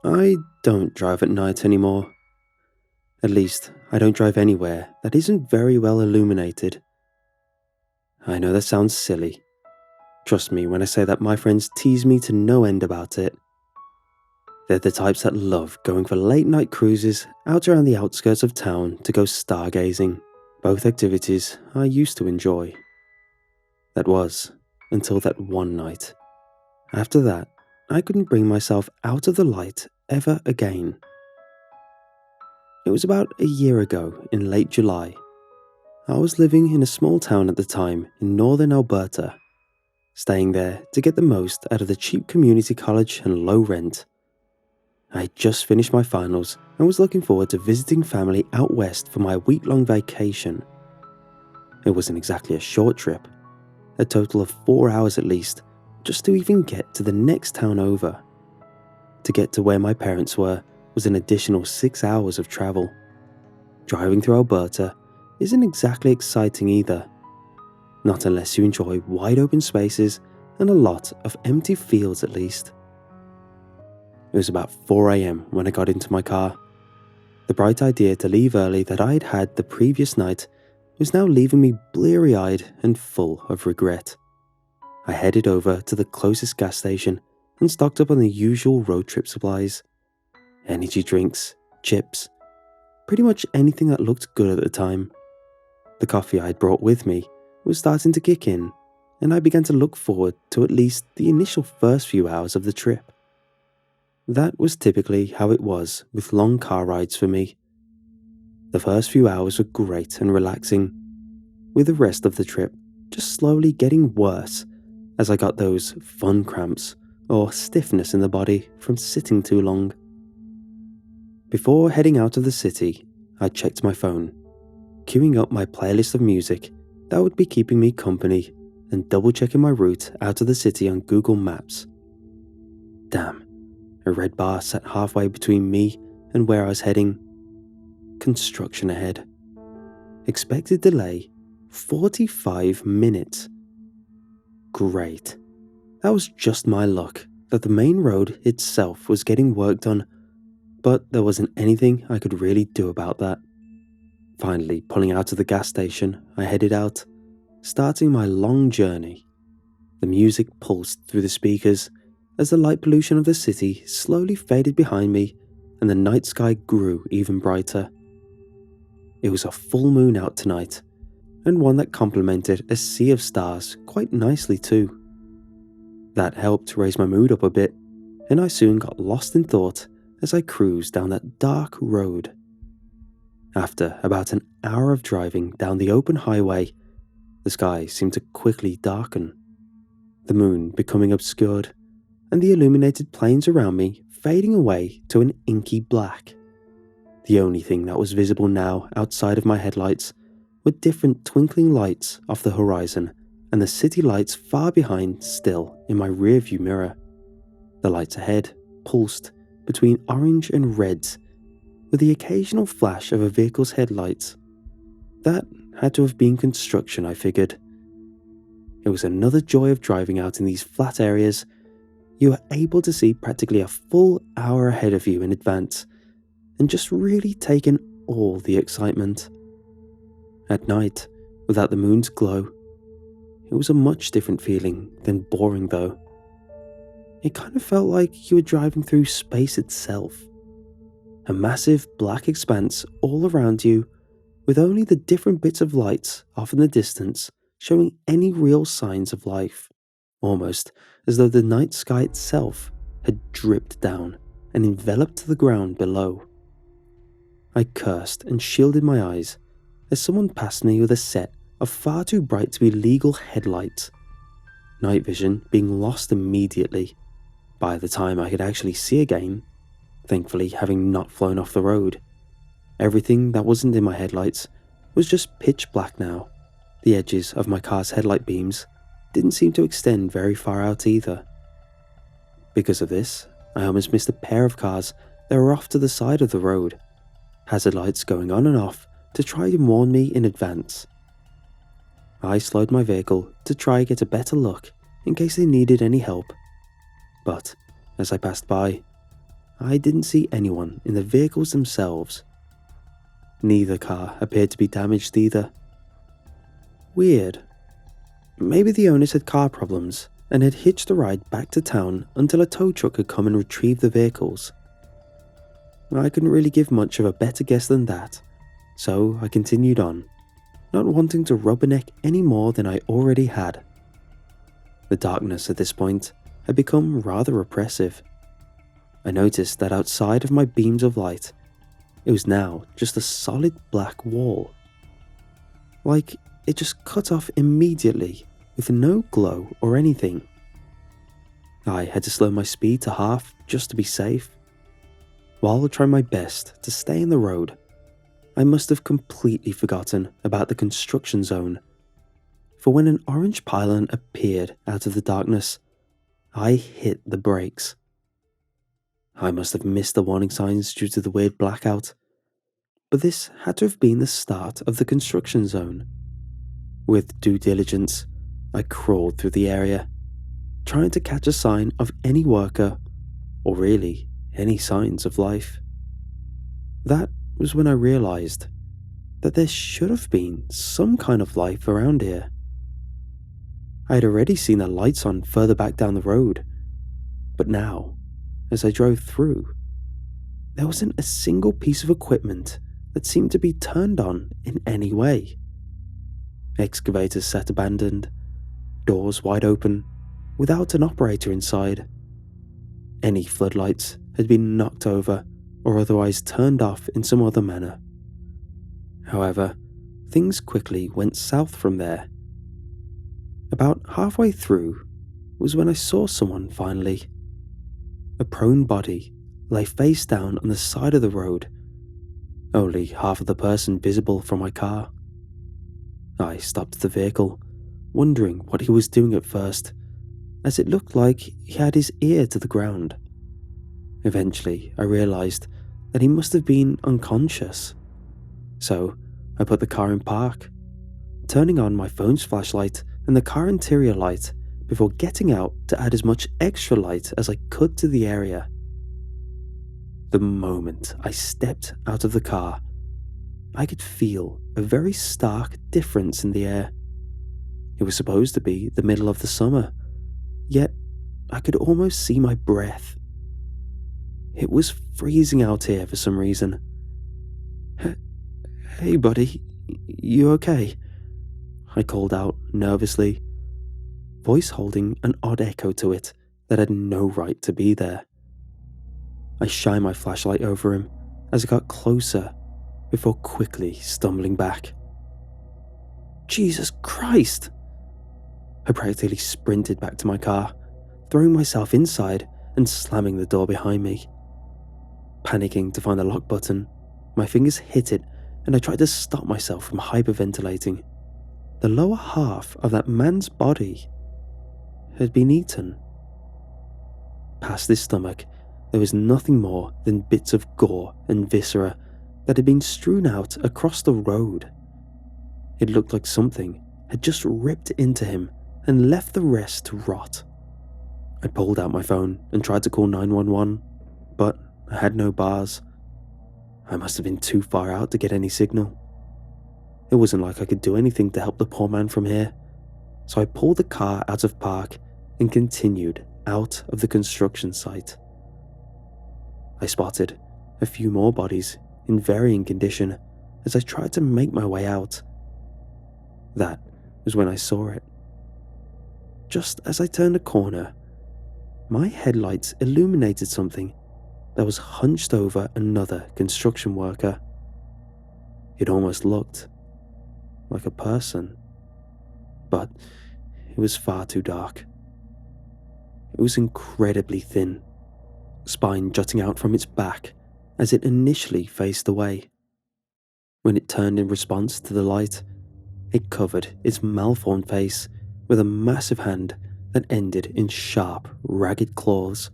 I don't drive at night anymore. At least, I don't drive anywhere that isn't very well illuminated. I know that sounds silly. Trust me when I say that my friends tease me to no end about it. They're the types that love going for late night cruises out around the outskirts of town to go stargazing, both activities I used to enjoy. That was, until that one night. After that, I couldn't bring myself out of the light ever again. It was about a year ago in late July. I was living in a small town at the time in northern Alberta, staying there to get the most out of the cheap community college and low rent. I had just finished my finals and was looking forward to visiting family out west for my week-long vacation. It wasn't exactly a short trip, a total of 4 hours at least, just to even get to the next town over. To get to where my parents were was an additional 6 hours of travel. Driving through Alberta isn't exactly exciting either, not unless you enjoy wide open spaces and a lot of empty fields at least. It was about 4 AM when I got into my car. The bright idea to leave early that I had had the previous night was now leaving me bleary-eyed and full of regret. I headed over to the closest gas station and stocked up on the usual road trip supplies. Energy drinks, chips, pretty much anything that looked good at the time. The coffee I had brought with me was starting to kick in, and I began to look forward to at least the initial first few hours of the trip. That was typically how it was with long car rides for me. The first few hours were great and relaxing, with the rest of the trip just slowly getting worse as I got those fun cramps or stiffness in the body from sitting too long. Before heading out of the city, I checked my phone, queuing up my playlist of music that would be keeping me company and double-checking my route out of the city on Google Maps. Damn. A red bar sat halfway between me and where I was heading. Construction ahead. Expected delay, 45 minutes. Great. That was just my luck that the main road itself was getting worked on, but there wasn't anything I could really do about that. Finally, pulling out of the gas station, I headed out, starting my long journey. The music pulsed through the speakers as the light pollution of the city slowly faded behind me and the night sky grew even brighter. It was a full moon out tonight, and one that complemented a sea of stars quite nicely too. That helped raise my mood up a bit, and I soon got lost in thought as I cruised down that dark road. After about an hour of driving down the open highway, the sky seemed to quickly darken, the moon becoming obscured, and the illuminated plains around me fading away to an inky black. The only thing that was visible now outside of my headlights were different twinkling lights off the horizon and the city lights far behind still in my rearview mirror. The lights ahead pulsed between orange and reds with the occasional flash of a vehicle's headlights. That had to have been construction, I figured. It was another joy of driving out in these flat areas. You are able to see practically a full hour ahead of you in advance and just really take in all the excitement. At night, without the moon's glow, it was a much different feeling than boring though. It kind of felt like you were driving through space itself. A massive black expanse all around you with only the different bits of lights off in the distance showing any real signs of life. Almost as though the night sky itself had dripped down and enveloped the ground below. I cursed and shielded my eyes as someone passed me with a set of far too bright to be legal headlights, night vision being lost immediately by the time I could actually see again, thankfully having not flown off the road. Everything that wasn't in my headlights was just pitch black now. The edges of my car's headlight beams didn't seem to extend very far out either. Because of this, I almost missed a pair of cars that were off to the side of the road, hazard lights going on and off to try and warn me in advance. I slowed my vehicle to try and get a better look in case they needed any help, but as I passed by, I didn't see anyone in the vehicles themselves. Neither car appeared to be damaged either. Weird. Maybe the owners had car problems and had hitched a ride back to town until a tow truck could come and retrieve the vehicles. I couldn't really give much of a better guess than that, so I continued on, not wanting to rubberneck any more than I already had. The darkness at this point had become rather oppressive. I noticed that outside of my beams of light, it was now just a solid black wall. Like it just cut off immediately with no glow or anything. I had to slow my speed to half just to be safe. While trying my best to stay in the road, I must have completely forgotten about the construction zone, for when an orange pylon appeared out of the darkness, I hit the brakes. I must have missed the warning signs due to the weird blackout, but this had to have been the start of the construction zone. With due diligence, I crawled through the area, trying to catch a sign of any worker, or really any signs of life. That was when I realized that there should have been some kind of life around here. I had already seen the lights on further back down the road, but now, as I drove through, there wasn't a single piece of equipment that seemed to be turned on in any way. Excavators sat abandoned, doors wide open, without an operator inside. Any floodlights had been knocked over or otherwise turned off in some other manner. However, things quickly went south from there. About halfway through was when I saw someone finally. A prone body lay face down on the side of the road, only half of the person visible from my car. I stopped the vehicle, wondering what he was doing at first, as it looked like he had his ear to the ground. Eventually, I realized that he must have been unconscious. So, I put the car in park, turning on my phone's flashlight and the car interior light before getting out to add as much extra light as I could to the area. The moment I stepped out of the car, I could feel a very stark difference in the air. It was supposed to be the middle of the summer, yet I could almost see my breath. It was freezing out here for some reason. Hey buddy, you okay? I called out nervously, voice holding an odd echo to it that had no right to be there. I shined my flashlight over him as I got closer before quickly stumbling back. Jesus Christ! I practically sprinted back to my car, throwing myself inside and slamming the door behind me. Panicking to find the lock button, my fingers hit it and I tried to stop myself from hyperventilating. The lower half of that man's body had been eaten. Past his stomach, there was nothing more than bits of gore and viscera that had been strewn out across the road. It looked like something had just ripped into him and left the rest to rot. I pulled out my phone and tried to call 911, but I had no bars. I must have been too far out to get any signal. It wasn't like I could do anything to help the poor man from here, so I pulled the car out of park and continued out of the construction site. I spotted a few more bodies in varying condition as I tried to make my way out. That was when I saw it. Just as I turned a corner, my headlights illuminated something that was hunched over another construction worker. It almost looked like a person, but it was far too dark. It was incredibly thin, spine jutting out from its back as it initially faced away. When it turned in response to the light, it covered its malformed face with a massive hand that ended in sharp, ragged claws,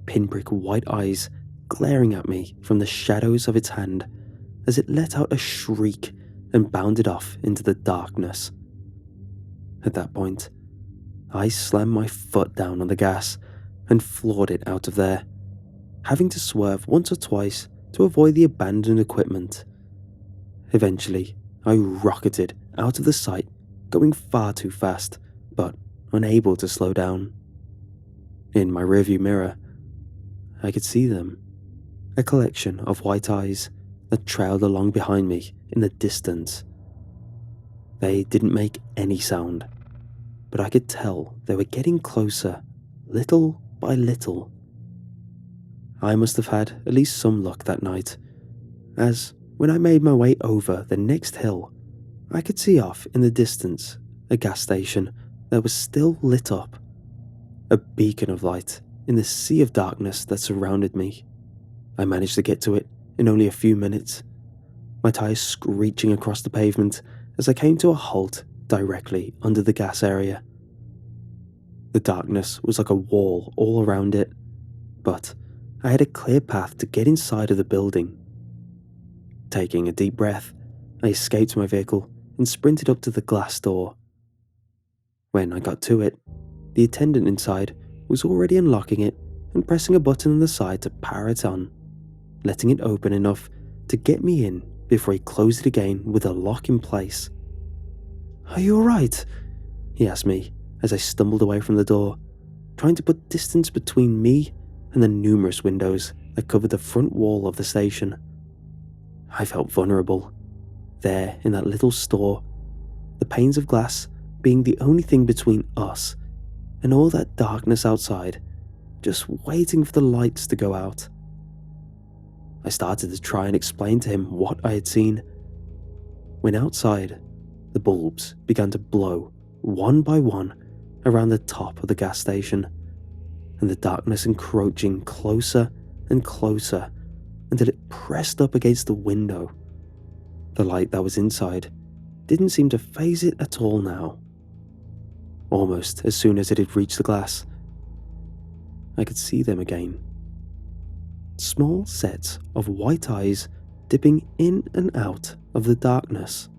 pinprick white eyes glaring at me from the shadows of its hand as it let out a shriek and bounded off into the darkness. At that point, I slammed my foot down on the gas and floored it out of there, having to swerve once or twice to avoid the abandoned equipment. Eventually, I rocketed out of the sight, going far too fast, but unable to slow down. In my rearview mirror, I could see them, a collection of white eyes that trailed along behind me in the distance. They didn't make any sound, but I could tell they were getting closer, little by little. I must have had at least some luck that night, as when I made my way over the next hill, I could see off in the distance a gas station that was still lit up, a beacon of light in the sea of darkness that surrounded me. I managed to get to it in only a few minutes, my tires screeching across the pavement as I came to a halt directly under the gas area. The darkness was like a wall all around it, but I had a clear path to get inside of the building. Taking a deep breath, I escaped my vehicle and sprinted up to the glass door. When I got to it, the attendant inside was already unlocking it and pressing a button on the side to power it on, letting it open enough to get me in before he closed it again with a lock in place. "Are you alright?" he asked me as I stumbled away from the door, trying to put distance between me and the numerous windows that covered the front wall of the station. I felt vulnerable, there in that little store, the panes of glass being the only thing between us and all that darkness outside, just waiting for the lights to go out. I started to try and explain to him what I had seen, when outside, the bulbs began to blow one by one around the top of the gas station, and the darkness encroaching closer and closer until it pressed up against the window. The light that was inside didn't seem to faze it at all now. Almost as soon as it had reached the glass, I could see them again. Small sets of white eyes dipping in and out of the darkness.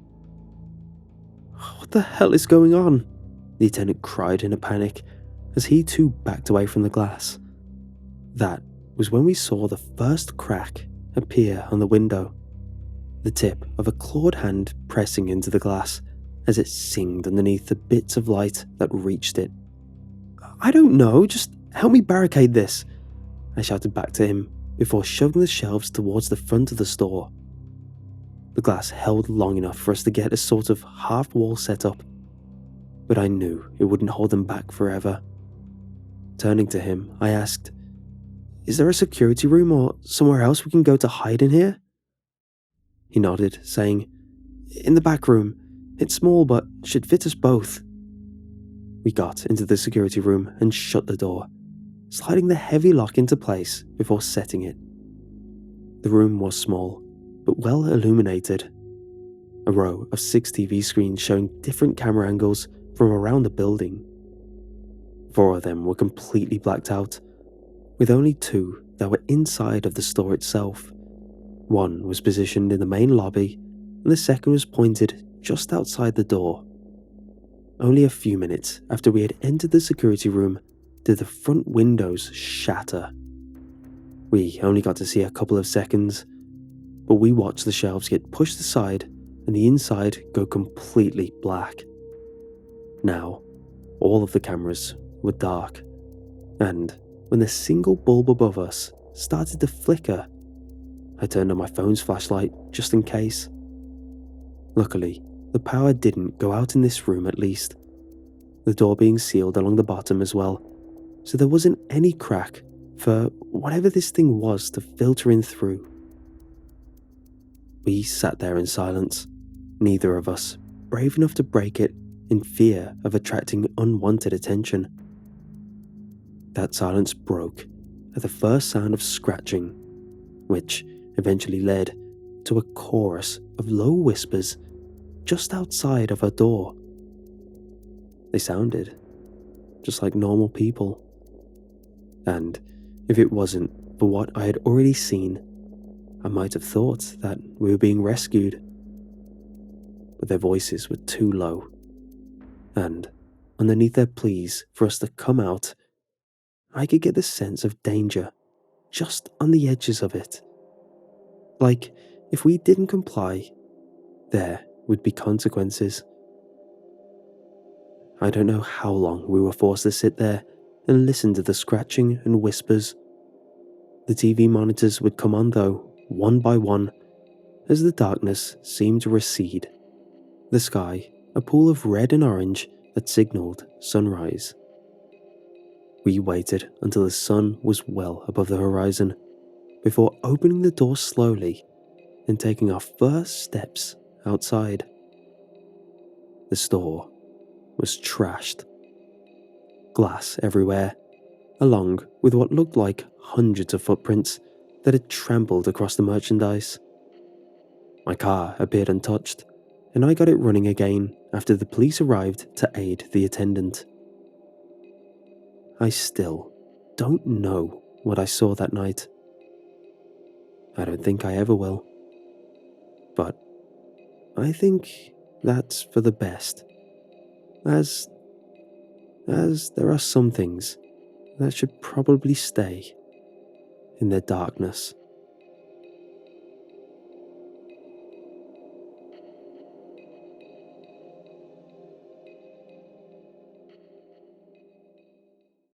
"What the hell is going on?" the attendant cried in a panic as he too backed away from the glass. That was when we saw the first crack appear on the window, the tip of a clawed hand pressing into the glass as it singed underneath the bits of light that reached it. "I don't know, just help me barricade this," I shouted back to him before shoving the shelves towards the front of the store. The glass held long enough for us to get a sort of half-wall set up, but I knew it wouldn't hold them back forever. Turning to him, I asked, "Is there a security room or somewhere else we can go to hide in here?" He nodded, saying, "In the back room. It's small but should fit us both." We got into the security room and shut the door, sliding the heavy lock into place before setting it. The room was small, but well illuminated. A row of 6 TV screens showing different camera angles from around the building. 4 of them were completely blacked out, with only 2 that were inside of the store itself. One was positioned in the main lobby, and the second was pointed just outside the door. Only a few minutes after we had entered the security room did the front windows shatter. We only got to see a couple of seconds, but we watched the shelves get pushed aside and the inside go completely black. Now, all of the cameras were dark, and when the single bulb above us started to flicker, I turned on my phone's flashlight just in case. Luckily, the power didn't go out in this room at least, the door being sealed along the bottom as well, so there wasn't any crack for whatever this thing was to filter in through. We sat there in silence, neither of us brave enough to break it in fear of attracting unwanted attention. That silence broke at the first sound of scratching, which eventually led to a chorus of low whispers just outside of our door. They sounded just like normal people. And if it wasn't for what I had already seen, I might have thought that we were being rescued. But their voices were too low, and underneath their pleas for us to come out, I could get the sense of danger just on the edges of it. Like, if we didn't comply, there would be consequences. I don't know how long we were forced to sit there and listen to the scratching and whispers. The TV monitors would come on though, one by one, as the darkness seemed to recede. The sky, a pool of red and orange that signaled sunrise. We waited until the sun was well above the horizon before opening the door slowly and taking our first steps outside. The store was trashed. Glass everywhere, along with what looked like hundreds of footprints that had trampled across the merchandise. My car appeared untouched, and I got it running again after the police arrived to aid the attendant. I still don't know what I saw that night. I don't think I ever will. But I think that's for the best, as there are some things that should probably stay in their darkness.